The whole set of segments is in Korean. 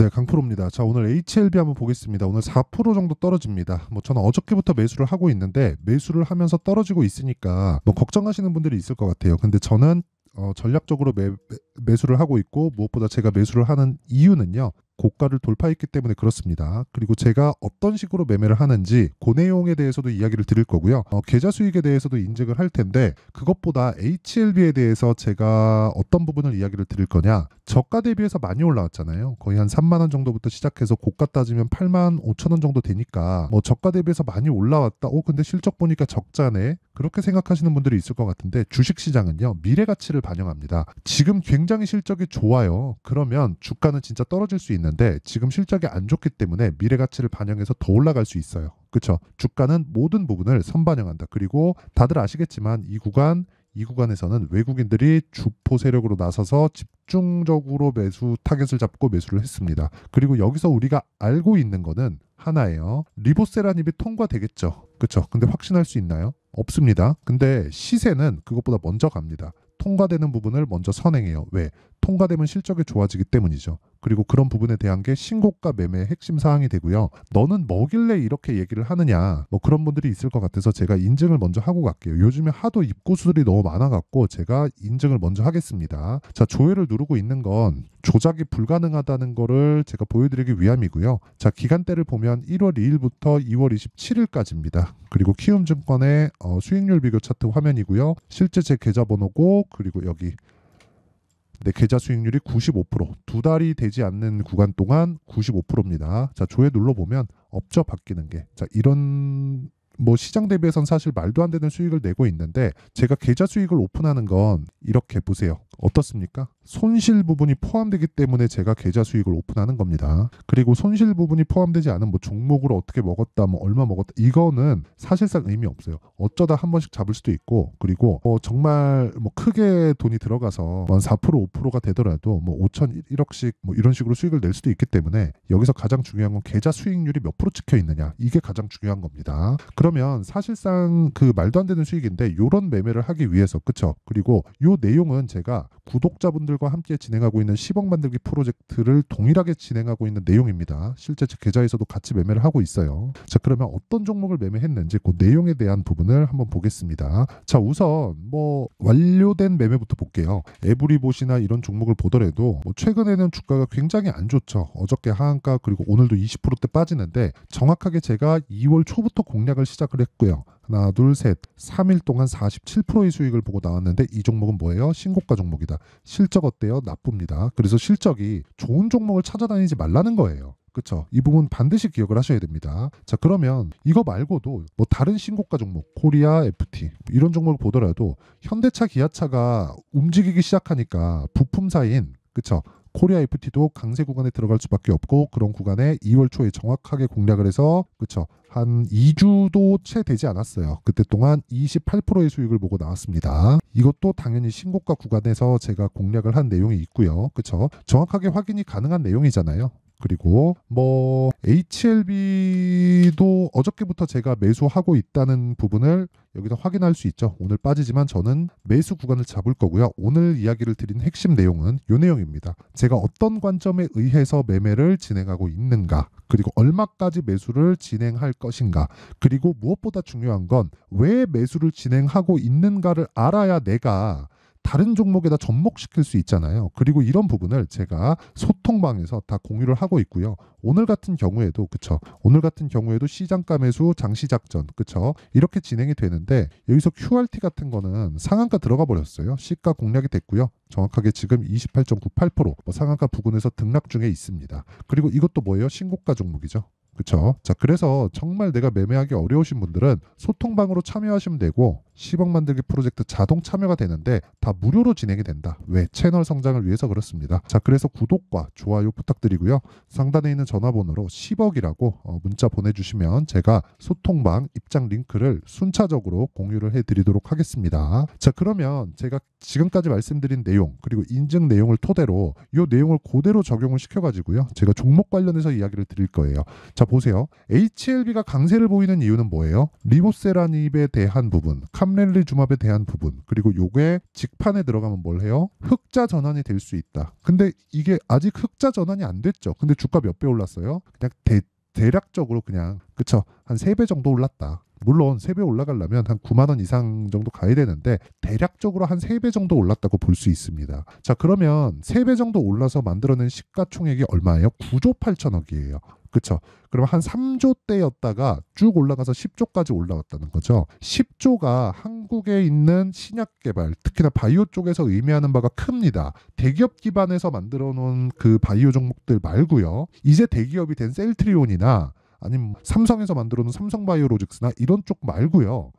네, 강프로입니다. 자, 오늘 HLB 한번 보겠습니다. 오늘 4% 정도 떨어집니다. 뭐 저는 어저께부터 매수를 하고 있는데 매수를 하면서 떨어지고 있으니까 뭐 걱정하시는 분들이 있을 것 같아요. 근데 저는 전략적으로 매수를 하고 있고, 무엇보다 제가 매수를 하는 이유는요, 고가를 돌파했기 때문에 그렇습니다. 그리고 제가 어떤 식으로 매매를 하는지 그 내용에 대해서도 이야기를 드릴 거고요. 계좌 수익에 대해서도 인증을 할 텐데, 그것보다 HLB에 대해서 제가 어떤 부분을 이야기를 드릴 거냐, 저가 대비해서 많이 올라왔잖아요. 거의 한 3만 원 정도부터 시작해서 고가 따지면 8만 5천 원 정도 되니까 뭐 저가 대비해서 많이 올라왔다. 근데 실적 보니까 적자네. 그렇게 생각하시는 분들이 있을 것 같은데, 주식시장은요, 미래 가치를 반영합니다. 지금 굉장히 실적이 좋아요. 그러면 주가는 진짜 떨어질 수 있는데, 지금 실적이 안 좋기 때문에 미래 가치를 반영해서 더 올라갈 수 있어요. 그렇죠? 주가는 모든 부분을 선반영한다. 그리고 다들 아시겠지만 이 구간에서는 외국인들이 주포 세력으로 나서서 집중적으로 매수 타겟을 잡고 매수를 했습니다. 그리고 여기서 우리가 알고 있는 거는 하나예요. 리보세라닙이 통과되겠죠. 그렇죠? 근데 확신할 수 있나요? 없습니다. 근데 시세는 그것보다 먼저 갑니다. 통과되는 부분을 먼저 선행해요. 왜? 통과되면 실적이 좋아지기 때문이죠. 그리고 그런 부분에 대한 게 신고가 매매의 핵심 사항이 되고요. 너는 뭐길래 이렇게 얘기를 하느냐, 뭐 그런 분들이 있을 것 같아서 제가 인증을 먼저 하고 갈게요. 요즘에 하도 입고수들이 너무 많아갖고 제가 인증을 먼저 하겠습니다. 자, 조회를 누르고 있는 건 조작이 불가능하다는 거를 제가 보여드리기 위함이고요. 자, 기간대를 보면 1월 2일부터 2월 27일까지입니다. 그리고 키움증권의 수익률 비교 차트 화면이고요. 실제 제 계좌번호고, 그리고 여기 내 계좌 수익률이 95%, 두 달이 되지 않는 구간 동안 95%입니다. 자, 조회 눌러보면 없죠, 바뀌는 게. 자, 이런 뭐 시장 대비해선 사실 말도 안 되는 수익을 내고 있는데, 제가 계좌 수익을 오픈하는 건 이렇게 보세요. 어떻습니까? 손실 부분이 포함되기 때문에 제가 계좌 수익을 오픈하는 겁니다. 그리고 손실 부분이 포함되지 않은 뭐 종목으로 어떻게 먹었다, 뭐 얼마 먹었다, 이거는 사실상 의미 없어요. 어쩌다 한 번씩 잡을 수도 있고, 그리고 정말 뭐 크게 돈이 들어가서 한 4%, 5%가 되더라도 뭐 5천, 1억씩 뭐 이런 식으로 수익을 낼 수도 있기 때문에, 여기서 가장 중요한 건 계좌 수익률이 몇 프로 찍혀 있느냐, 이게 가장 중요한 겁니다. 그러면 사실상 그 말도 안 되는 수익인데 요런 매매를 하기 위해서, 그쵸? 그리고 요 내용은 제가 구독자분들과 함께 진행하고 있는 10억 만들기 프로젝트를 동일하게 진행하고 있는 내용입니다. 실제 제 계좌에서도 같이 매매를 하고 있어요. 자, 그러면 어떤 종목을 매매했는지 그 내용에 대한 부분을 한번 보겠습니다. 자, 우선 뭐 완료된 매매부터 볼게요. 에브리봇이나 이런 종목을 보더라도 뭐 최근에는 주가가 굉장히 안 좋죠. 어저께 하한가, 그리고 오늘도 20%대 빠지는데, 정확하게 제가 2월 초부터 공략을 시작을 했고요. 하나, 둘, 셋, 3일 동안 47%의 수익을 보고 나왔는데, 이 종목은 뭐예요? 신고가 종목이다. 실적 어때요? 나쁩니다. 그래서 실적이 좋은 종목을 찾아다니지 말라는 거예요. 그쵸? 이 부분 반드시 기억을 하셔야 됩니다. 자, 그러면 이거 말고도 뭐 다른 신고가 종목, 코리아 FT 이런 종목을 보더라도 현대차, 기아차가 움직이기 시작하니까 부품사인, 그쵸? 코리아 FT도 강세 구간에 들어갈 수밖에 없고, 그런 구간에 2월 초에 정확하게 공략을 해서, 그쵸, 한 2주도 채 되지 않았어요. 그때 동안 28%의 수익을 보고 나왔습니다. 이것도 당연히 신고가 구간에서 제가 공략을 한 내용이 있고요. 그쵸, 정확하게 확인이 가능한 내용이잖아요. 그리고 뭐 HLB도 어저께부터 제가 매수하고 있다는 부분을 여기서 확인할 수 있죠. 오늘 빠지지만 저는 매수 구간을 잡을 거고요. 오늘 이야기를 드린 핵심 내용은 이 내용입니다. 제가 어떤 관점에 의해서 매매를 진행하고 있는가, 그리고 얼마까지 매수를 진행할 것인가, 그리고 무엇보다 중요한 건 왜 매수를 진행하고 있는가를 알아야 내가 다른 종목에다 접목시킬 수 있잖아요. 그리고 이런 부분을 제가 소통방에서 다 공유를 하고 있고요. 오늘 같은 경우에도, 그쵸, 오늘 같은 경우에도 시장가 매수 장시작전, 그쵸, 이렇게 진행이 되는데, 여기서 QRT 같은 거는 상한가 들어가 버렸어요. 시가 공략이 됐고요. 정확하게 지금 28.98%, 뭐 상한가 부근에서 등락 중에 있습니다. 그리고 이것도 뭐예요? 신고가 종목이죠. 그쵸? 자, 그래서 정말 내가 매매하기 어려우신 분들은 소통방으로 참여하시면 되고, 10억 만들기 프로젝트 자동 참여가 되는데 다 무료로 진행이 된다. 왜? 채널 성장을 위해서 그렇습니다. 자, 그래서 구독과 좋아요 부탁드리고요. 상단에 있는 전화번호로 10억이라고 문자 보내주시면 제가 소통방 입장 링크를 순차적으로 공유를 해드리도록 하겠습니다. 자, 그러면 제가 지금까지 말씀드린 내용, 그리고 인증 내용을 토대로 이 내용을 그대로 적용을 시켜가지고요, 제가 종목 관련해서 이야기를 드릴 거예요. 자, 보세요. HLB가 강세를 보이는 이유는 뭐예요? 리보세라닙에 대한 부분, 캄렐리주맙에 대한 부분, 그리고 요게 직판에 들어가면 뭘 해요? 흑자 전환이 될 수 있다. 근데 이게 아직 흑자 전환이 안 됐죠. 근데 주가 몇 배 올랐어요? 그냥 대략적으로 그냥 그쵸, 한 3배 정도 올랐다. 물론 3배 올라가려면 한 9만 원 이상 정도 가야 되는데 대략적으로 한 3배 정도 올랐다고 볼 수 있습니다. 자, 그러면 3배 정도 올라서 만들어낸 시가총액이 얼마예요? 9조 8천억이에요. 그쵸? 그럼 한 3조 대였다가 쭉 올라가서 10조까지 올라갔다는 거죠. 10조가 한국에 있는 신약 개발, 특히나 바이오 쪽에서 의미하는 바가 큽니다. 대기업 기반에서 만들어 놓은 그 바이오 종목들 말고요. 이제 대기업이 된 셀트리온이나 아니면 삼성에서 만들어 놓은 삼성바이오로직스나 이런 쪽 말고요.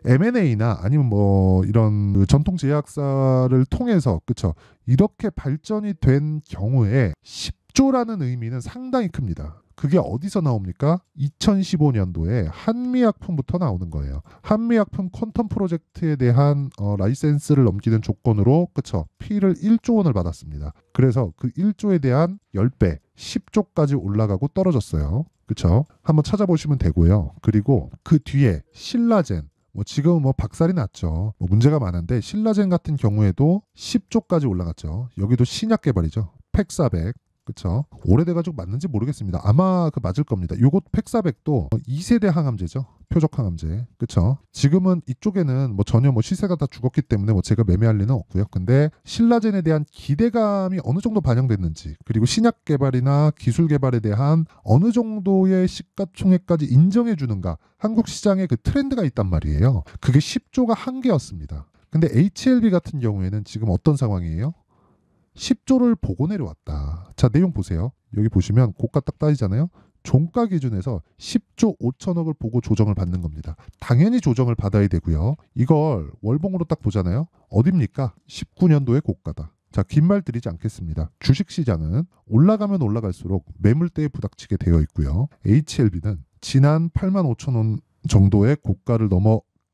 M&A나 아니면 뭐 이런 그 전통 제약사를 통해서 그쵸, 이렇게 발전이 된 경우에 10조라는 의미는 상당히 큽니다. 그게 어디서 나옵니까? 2015년도에 한미약품부터 나오는 거예요. 한미약품 퀀텀 프로젝트에 대한 라이센스를 넘기는 조건으로 그쵸, 피를 1조 원을 받았습니다. 그래서 그 1조에 대한 10배 10조까지 올라가고 떨어졌어요. 그쵸? 한번 찾아보시면 되고요. 그리고 그 뒤에 신라젠, 뭐 지금은 뭐 박살이 났죠. 뭐 문제가 많은데 신라젠 같은 경우에도 10조까지 올라갔죠. 여기도 신약 개발이죠. 팩400. 그쵸? 오래돼가지고 맞는지 모르겠습니다. 아마 그 맞을 겁니다. 요것 팩400도 2세대 항암제죠. 표적 항암제. 그쵸? 지금은 이쪽에는 뭐 전혀 뭐 시세가 다 죽었기 때문에 뭐 제가 매매할 리는 없고요. 근데 신라젠에 대한 기대감이 어느 정도 반영됐는지, 그리고 신약 개발이나 기술 개발에 대한 어느 정도의 시가총액까지 인정해 주는가, 한국 시장에 그 트렌드가 있단 말이에요. 그게 10조가 한계였습니다. 근데 HLB 같은 경우에는 지금 어떤 상황이에요? 10조를 보고 내려왔다. 자, 내용 보세요. 여기 보시면 고가 딱 따지잖아요. 종가 기준에서 10조 5천억을 보고 조정을 받는 겁니다. 당연히 조정을 받아야 되고요. 이걸 월봉으로 딱 보잖아요. 어딥니까? 19년도의 고가다. 자, 긴 말 드리지 않겠습니다. 주식시장은 올라가면 올라갈수록 매물대에 부닥치게 되어 있고요. HLB는 지난 8만 5천 원 정도의 고가를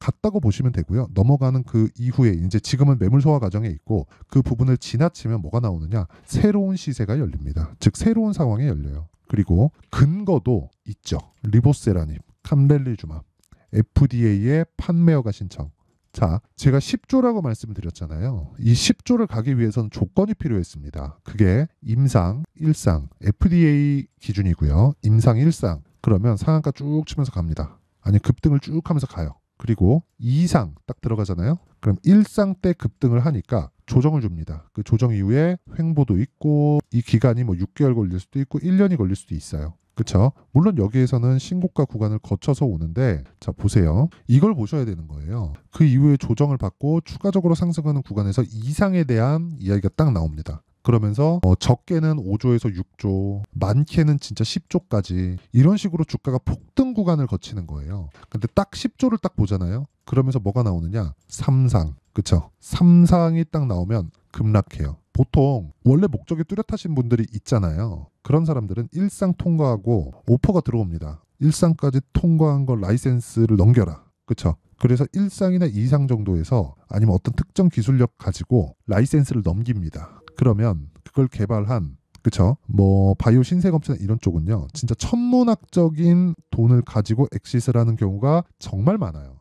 갔다고 보시면 되고요. 넘어가는 그 이후에 이제 지금은 매물 소화 과정에 있고 그 부분을 지나치면 뭐가 나오느냐? 새로운 시세가 열립니다. 즉 새로운 상황에 열려요. 그리고 근거도 있죠. 리보세라님, 캄렐리주맙, FDA의 판매허가 신청. 자, 제가 10조라고 말씀드렸잖아요. 이 10조를 가기 위해서는 조건이 필요했습니다. 그게 임상, 일상, FDA 기준이고요. 임상, 일상. 그러면 상한가 쭉 치면서 갑니다. 아니 급등을 쭉 하면서 가요. 그리고 2상 딱 들어가잖아요. 그럼 1상 때 급등을 하니까 조정을 줍니다. 그 조정 이후에 횡보도 있고 이 기간이 뭐 6개월 걸릴 수도 있고 1년이 걸릴 수도 있어요. 그쵸? 물론 여기에서는 신고가 구간을 거쳐서 오는데 자 보세요. 이걸 보셔야 되는 거예요. 그 이후에 조정을 받고 추가적으로 상승하는 구간에서 이상에 대한 이야기가 딱 나옵니다. 그러면서 적게는 5조에서 6조, 많게는 진짜 10조까지 이런 식으로 주가가 폭등 구간을 거치는 거예요. 근데 딱 10조를 딱 보잖아요. 그러면서 뭐가 나오느냐? 3상. 그쵸? 3상이 딱 나오면 급락해요. 보통 원래 목적이 뚜렷하신 분들이 있잖아요. 그런 사람들은 1상 통과하고 오퍼가 들어옵니다. 1상까지 통과한 걸 라이센스를 넘겨라. 그쵸? 그래서 1상이나 2상 정도에서 아니면 어떤 특정 기술력 가지고 라이센스를 넘깁니다. 그러면 그걸 개발한 그쵸? 뭐 바이오 신세검사나 이런 쪽은요. 진짜 천문학적인 돈을 가지고 엑시스를 하는 경우가 정말 많아요.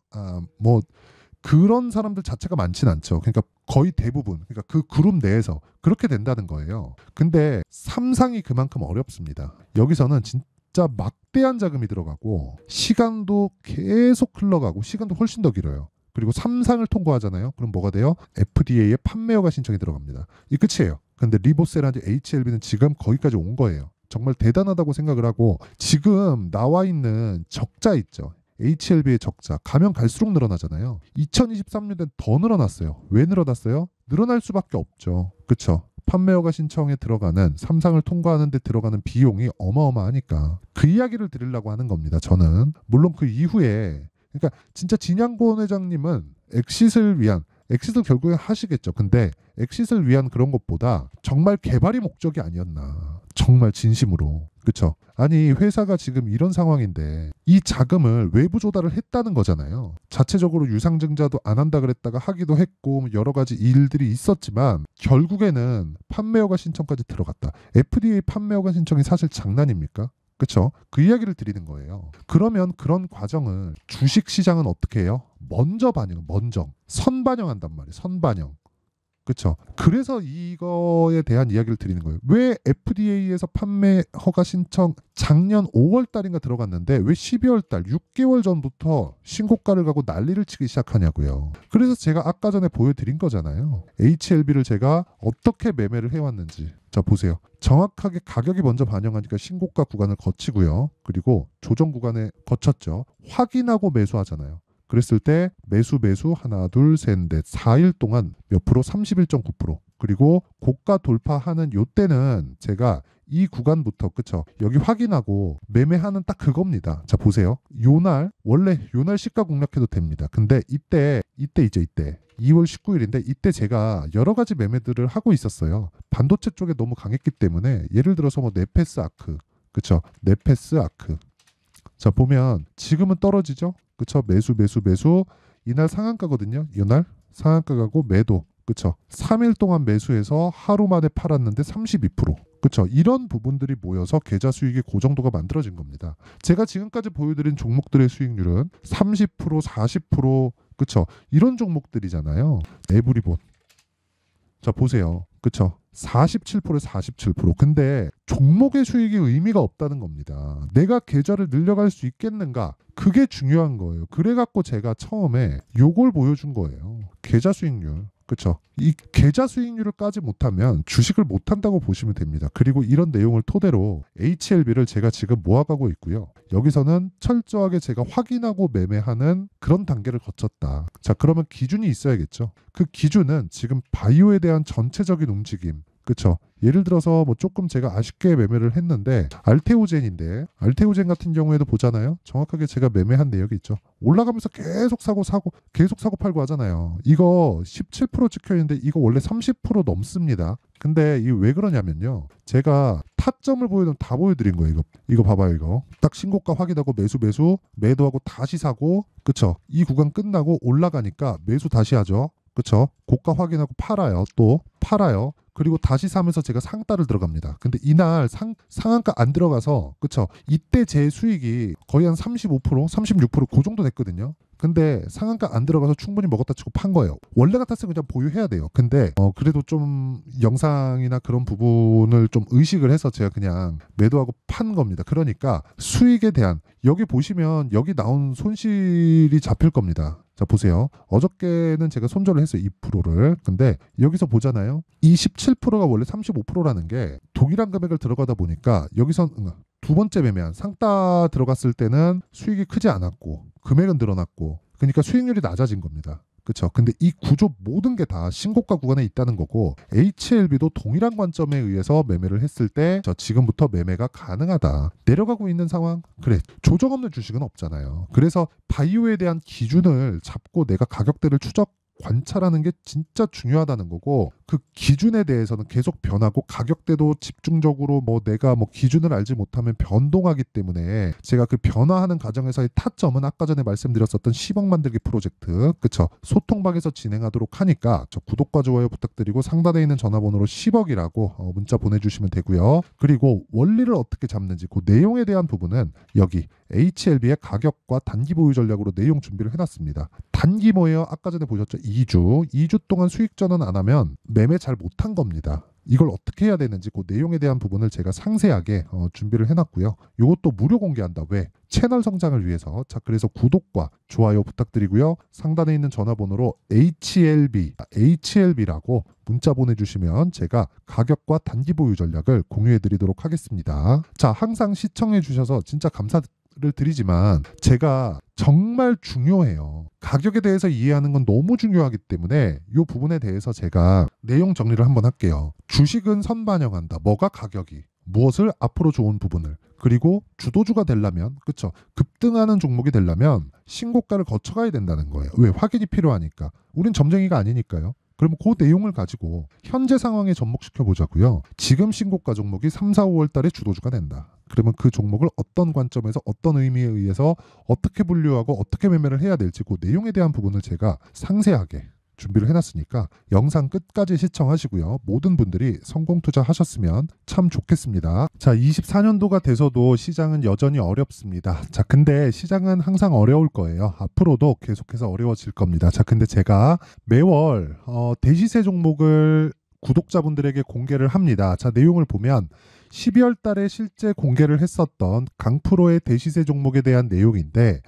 뭐 그런 사람들 자체가 많진 않죠. 그러니까 거의 대부분 그러니까 그 그룹 내에서 그렇게 된다는 거예요. 근데 3상이 그만큼 어렵습니다. 여기서는 진짜 막대한 자금이 들어가고 시간도 계속 흘러가고 시간도 훨씬 더 길어요. 그리고 3상을 통과하잖아요. 그럼 뭐가 돼요? FDA의 판매허가 신청이 들어갑니다. 이 끝이에요. 근데 리보세라든지 HLB는 지금 거기까지 온 거예요. 정말 대단하다고 생각을 하고 지금 나와 있는 적자 있죠. HLB의 적자 가면 갈수록 늘어나잖아요. 2023년엔 더 늘어났어요. 왜 늘어났어요? 늘어날 수밖에 없죠. 그쵸? 판매허가 신청에 들어가는 3상을 통과하는 데 들어가는 비용이 어마어마하니까 그 이야기를 드리려고 하는 겁니다. 저는 물론 그 이후에 그러니까 진짜 진양권 회장님은 엑싯을 결국에 하시겠죠. 근데 엑싯을 위한 그런 것보다 정말 개발이 목적이 아니었나. 정말 진심으로. 그쵸? 아니 회사가 지금 이런 상황인데 이 자금을 외부 조달을 했다는 거잖아요. 자체적으로 유상증자도 안 한다 그랬다가 하기도 했고 여러 가지 일들이 있었지만 결국에는 판매허가 신청까지 들어갔다. FDA 판매허가 신청이 사실 장난입니까? 그쵸? 그 이야기를 드리는 거예요. 그러면 그런 과정을 주식시장은 어떻게 해요? 먼저 선반영한단 말이에요. 선반영. 그쵸? 그래서 이거에 대한 이야기를 드리는 거예요. 왜 FDA에서 판매 허가 신청 작년 5월 달인가 들어갔는데 왜 12월 달 6개월 전부터 신고가를 가고 난리를 치기 시작하냐고요. 그래서 제가 아까 전에 보여드린 거잖아요. HLB를 제가 어떻게 매매를 해왔는지. 자, 보세요. 정확하게 가격이 먼저 반영하니까 신고가 구간을 거치고요. 그리고 조정 구간에 거쳤죠. 확인하고 매수하잖아요. 그랬을 때 매수 하나 둘 셋 넷 4일 동안 몇 프로? 31.9%. 그리고 고가 돌파하는 요 때는 제가 이 구간부터 그쵸? 여기 확인하고 매매하는 딱 그겁니다. 자, 보세요. 원래 요날 시가 공략해도 됩니다. 근데 이때 2월 19일인데 이때 제가 여러 가지 매매들을 하고 있었어요. 반도체 쪽에 너무 강했기 때문에 예를 들어서 뭐 네페스 아크, 그쵸? 네페스 아크. 자, 보면 지금은 떨어지죠? 그쵸? 매수. 이날 상한가거든요. 이날 상한가 가고 매도. 그쵸? 3일 동안 매수해서 하루 만에 팔았는데 32%. 그쵸? 이런 부분들이 모여서 계좌 수익이 그 정도가 만들어진 겁니다. 제가 지금까지 보여드린 종목들의 수익률은 30%, 40%, 그쵸? 이런 종목들이잖아요. 에브리본. 자, 보세요. 그쵸? 47%에 47%. 근데 종목의 수익이 의미가 없다는 겁니다. 내가 계좌를 늘려갈 수 있겠는가? 그게 중요한 거예요. 그래갖고 제가 처음에 요걸 보여준 거예요. 계좌 수익률. 그쵸? 이 계좌 수익률을 까지 못하면 주식을 못한다고 보시면 됩니다. 그리고 이런 내용을 토대로 HLB를 제가 지금 모아가고 있고요. 여기서는 철저하게 제가 확인하고 매매하는 그런 단계를 거쳤다. 자, 그러면 기준이 있어야겠죠. 그 기준은 지금 바이오에 대한 전체적인 움직임. 그쵸? 예를 들어서 뭐 조금 제가 아쉽게 매매를 했는데 알테오젠인데 알테오젠 같은 경우에도 보잖아요. 정확하게 제가 매매한 내역이 있죠. 올라가면서 계속 사고 팔고 하잖아요. 이거 17% 찍혀 있는데 이거 원래 30% 넘습니다. 근데 이 왜 그러냐면요. 제가 타점을 다 보여드린 거예요. 이거 봐봐요. 이거 딱 신고가 확인하고 매도하고 다시 사고, 그쵸? 이 구간 끝나고 올라가니까 매수 다시 하죠. 그쵸? 고가 확인하고 또 팔아요. 그리고 다시 사면서 제가 상따를 들어갑니다. 근데 이날 상한가 안 들어가서, 그쵸? 이때 제 수익이 거의 한 35%, 36%그 정도 됐거든요. 근데 상한가 안 들어가서 충분히 먹었다 치고 판 거예요. 원래 같았으면 그냥 보유해야 돼요. 근데 그래도 좀 영상이나 그런 부분을 좀 의식을 해서 제가 그냥 매도하고 판 겁니다. 그러니까 수익에 대한, 여기 보시면 여기 나온 손실이 잡힐 겁니다. 자, 보세요. 어저께는 제가 손절을 했어요. 2%를. 근데 여기서 보잖아요. 이 17%가 원래 35%라는 게 동일한 금액을 들어가다 보니까 여기서 두 번째 매매한 상따 들어갔을 때는 수익이 크지 않았고 금액은 늘어났고, 그러니까 수익률이 낮아진 겁니다. 그렇죠. 근데 이 구조 모든 게 다 신고가 구간에 있다는 거고, HLB도 동일한 관점에 의해서 매매를 했을 때 지금부터 매매가 가능하다. 내려가고 있는 상황? 그래. 조정 없는 주식은 없잖아요. 그래서 바이오에 대한 기준을 잡고 내가 가격대를 관찰하는 게 진짜 중요하다는 거고, 그 기준에 대해서는 계속 변하고 가격대도 집중적으로 내가 기준을 알지 못하면 변동하기 때문에 제가 그 변화하는 과정에서의 타점은 아까 전에 말씀드렸었던 10억 만들기 프로젝트, 그쵸? 소통방에서 진행하도록 하니까 저 구독과 좋아요 부탁드리고 상단에 있는 전화번호로 10억이라고 문자 보내주시면 되고요. 그리고 원리를 어떻게 잡는지 그 내용에 대한 부분은 여기 HLB의 가격과 단기 보유 전략으로 내용 준비를 해놨습니다. 단기 뭐예요? 아까 전에 보셨죠? 2주 동안 수익 전환 안 하면 매매 잘 못한 겁니다. 이걸 어떻게 해야 되는지 그 내용에 대한 부분을 제가 상세하게 준비를 해놨고요. 이것도 무료 공개한다. 왜? 채널 성장을 위해서. 자, 그래서 구독과 좋아요 부탁드리고요. 상단에 있는 전화번호로 HLB라고 문자 보내주시면 제가 가격과 단기 보유 전략을 공유해드리도록 하겠습니다. 자, 항상 시청해주셔서 진짜 감사를 드리지만 제가 정말 중요해요. 가격에 대해서 이해하는 건 너무 중요하기 때문에 이 부분에 대해서 제가 내용 정리를 한번 할게요. 주식은 선반영한다. 뭐가 가격이, 무엇을 앞으로 좋은 부분을, 그리고 주도주가 되려면, 그쵸? 급등하는 종목이 되려면 신고가를 거쳐가야 된다는 거예요. 왜? 확인이 필요하니까. 우린 점쟁이가 아니니까요. 그러면 그 내용을 가지고 현재 상황에 접목시켜 보자고요. 지금 신고가 종목이 3, 4, 5월 달에 주도주가 된다. 그러면 그 종목을 어떤 관점에서 어떤 의미에 의해서 어떻게 분류하고 어떻게 매매를 해야 될지 그 내용에 대한 부분을 제가 상세하게 준비를 해놨으니까 영상 끝까지 시청하시고요. 모든 분들이 성공 투자하셨으면 참 좋겠습니다. 자, 24년도가 돼서도 시장은 여전히 어렵습니다. 자, 근데 시장은 항상 어려울 거예요. 앞으로도 계속해서 어려워질 겁니다. 자, 근데 제가 매월 대시세 종목을 구독자분들에게 공개를 합니다. 자, 내용을 보면 12월 달에 실제 공개를 했었던 강프로의 대시세 종목에 대한 내용인데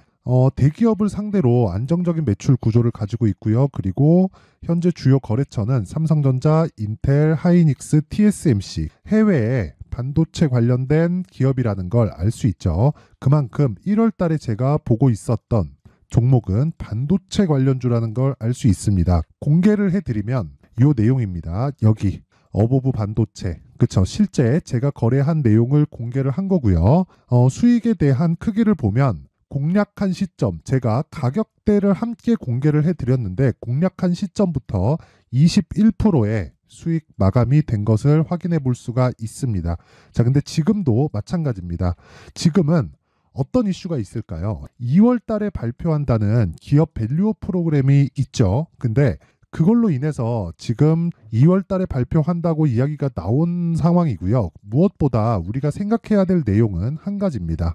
대기업을 상대로 안정적인 매출 구조를 가지고 있고요. 그리고 현재 주요 거래처는 삼성전자, 인텔, 하이닉스, TSMC, 해외에 반도체 관련된 기업이라는 걸 알 수 있죠. 그만큼 1월 달에 제가 보고 있었던 종목은 반도체 관련주라는 걸 알 수 있습니다. 공개를 해드리면 이 내용입니다. 여기 어보브 반도체, 그쵸? 실제 제가 거래한 내용을 공개를 한 거고요. 수익에 대한 크기를 보면 공략한 시점, 제가 가격대를 함께 공개를 해드렸는데 공략한 시점부터 21%의 수익 마감이 된 것을 확인해 볼 수가 있습니다. 자, 근데 지금도 마찬가지입니다. 지금은 어떤 이슈가 있을까요? 2월 달에 발표한다는 기업 밸류업 프로그램이 있죠. 근데 그걸로 인해서 지금 2월 달에 발표한다고 이야기가 나온 상황이고요. 무엇보다 우리가 생각해야 될 내용은 한 가지입니다.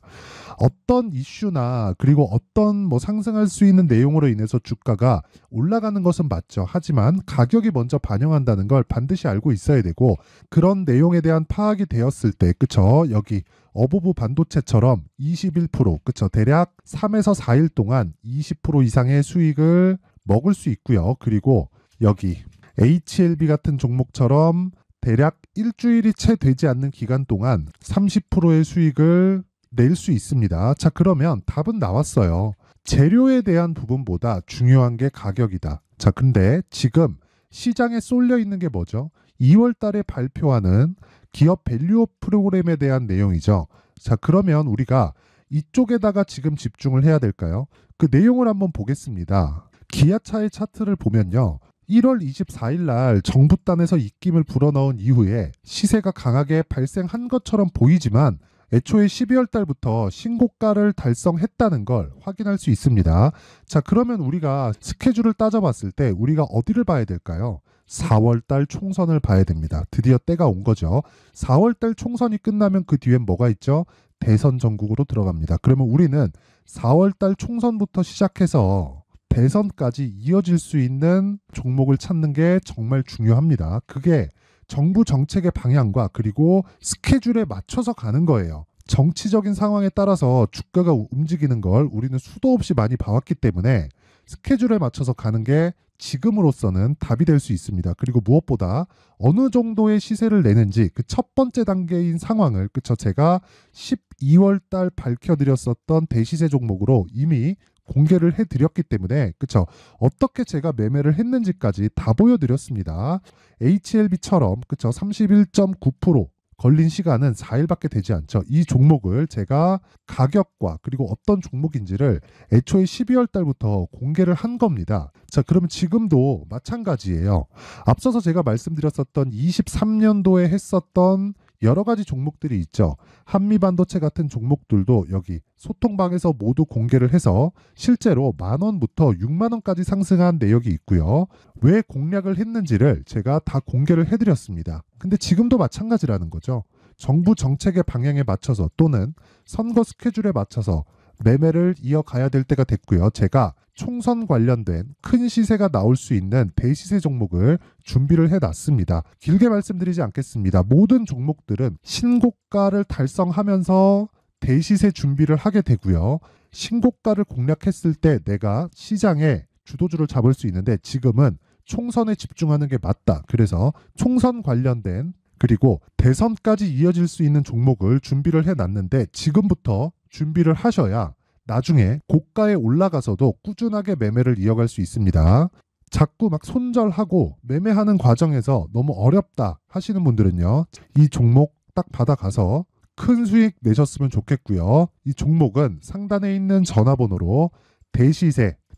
어떤 이슈나 그리고 어떤 상승할 수 있는 내용으로 인해서 주가가 올라가는 것은 맞죠. 하지만 가격이 먼저 반영한다는 걸 반드시 알고 있어야 되고, 그런 내용에 대한 파악이 되었을 때, 그쵸? 여기 어보브 반도체처럼 21%, 그쵸? 대략 3에서 4일 동안 20% 이상의 수익을 먹을 수 있고요. 그리고 여기 HLB 같은 종목처럼 대략 일주일이 채 되지 않는 기간 동안 30%의 수익을 낼 수 있습니다. 자, 그러면 답은 나왔어요. 재료에 대한 부분보다 중요한 게 가격이다. 자, 근데 지금 시장에 쏠려 있는 게 뭐죠? 2월 달에 발표하는 기업 밸류업 프로그램에 대한 내용이죠. 자, 그러면 우리가 이쪽에다가 지금 집중을 해야 될까요? 그 내용을 한번 보겠습니다. 기아차의 차트를 보면요. 1월 24일 날 정부단에서 입김을 불어넣은 이후에 시세가 강하게 발생한 것처럼 보이지만 애초에 12월 달부터 신고가를 달성했다는 걸 확인할 수 있습니다. 자, 그러면 우리가 스케줄을 따져봤을 때 우리가 어디를 봐야 될까요? 4월 달 총선을 봐야 됩니다. 드디어 때가 온 거죠. 4월 달 총선이 끝나면 그 뒤엔 뭐가 있죠? 대선 전국으로 들어갑니다. 그러면 우리는 4월 달 총선부터 시작해서 대선까지 이어질 수 있는 종목을 찾는 게 정말 중요합니다. 그게 정부 정책의 방향과 그리고 스케줄에 맞춰서 가는 거예요. 정치적인 상황에 따라서 주가가 움직이는 걸 우리는 수도 없이 많이 봐왔기 때문에 스케줄에 맞춰서 가는 게 지금으로서는 답이 될 수 있습니다. 그리고 무엇보다 어느 정도의 시세를 내는지 그 첫 번째 단계인 상황을, 그쵸? 제가 12월 달 밝혀드렸었던 대시세 종목으로 이미 공개를 해드렸기 때문에, 그쵸? 어떻게 제가 매매를 했는지까지 다 보여드렸습니다. HLB처럼, 그쵸? 31.9% 걸린 시간은 4일밖에 되지 않죠. 이 종목을 제가 가격과 그리고 어떤 종목인지를 애초에 12월 달부터 공개를 한 겁니다. 자, 그러면 지금도 마찬가지예요. 앞서서 제가 말씀드렸었던 23년도에 했었던 여러 가지 종목들이 있죠. 한미반도체 같은 종목들도 여기 소통방에서 모두 공개를 해서 실제로 10,000원부터 60,000원까지 상승한 내역이 있고요. 왜 공략을 했는지를 제가 다 공개를 해드렸습니다. 근데 지금도 마찬가지라는 거죠. 정부 정책의 방향에 맞춰서 또는 선거 스케줄에 맞춰서 매매를 이어가야 될 때가 됐고요. 제가 총선 관련된 큰 시세가 나올 수 있는 대시세 종목을 준비를 해놨습니다. 길게 말씀드리지 않겠습니다. 모든 종목들은 신고가를 달성하면서 대시세 준비를 하게 되고요. 신고가를 공략했을 때 내가 시장에 주도주를 잡을 수 있는데 지금은 총선에 집중하는 게 맞다. 그래서 총선 관련된 그리고 대선까지 이어질 수 있는 종목을 준비를 해놨는데 지금부터 준비를 하셔야 나중에 고가에 올라가서도 꾸준하게 매매를 이어갈 수 있습니다. 자꾸 막 손절하고 매매하는 과정에서 너무 어렵다 하시는 분들은요. 이 종목 딱 받아가서 큰 수익 내셨으면 좋겠고요. 이 종목은 상단에 있는 전화번호로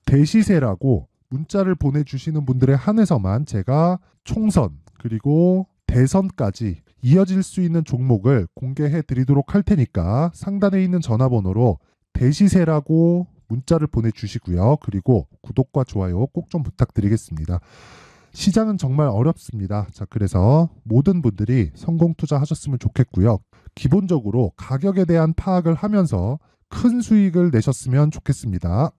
대시세라고 문자를 보내주시는 분들에 한해서만 제가 총선 그리고 대선까지 이어질 수 있는 종목을 공개해 드리도록 할 테니까 상단에 있는 전화번호로 대시세라고 문자를 보내주시고요. 그리고 구독과 좋아요 꼭 좀 부탁드리겠습니다. 시장은 정말 어렵습니다. 자, 그래서 모든 분들이 성공 투자하셨으면 좋겠고요. 기본적으로 가격에 대한 파악을 하면서 큰 수익을 내셨으면 좋겠습니다.